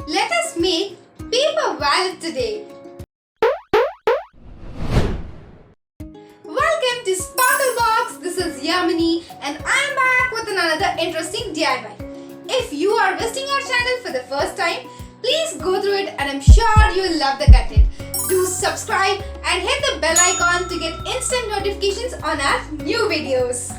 Let us make paper wallet today. Welcome to Sparklebox. This is Yamini and I am back with another interesting DIY. If you are visiting our channel for the first time, please go through it and I'm sure you will love the content. Do subscribe and hit the bell icon to get instant notifications on our new videos.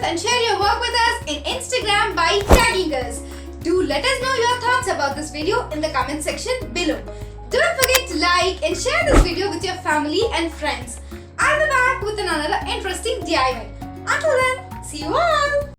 And share your work with us in Instagram by tagging us. Do let us know your thoughts about this video in the comment section below. Don't forget to like and share this video with your family and friends. I'll be back with another interesting DIY. Until then, see you all!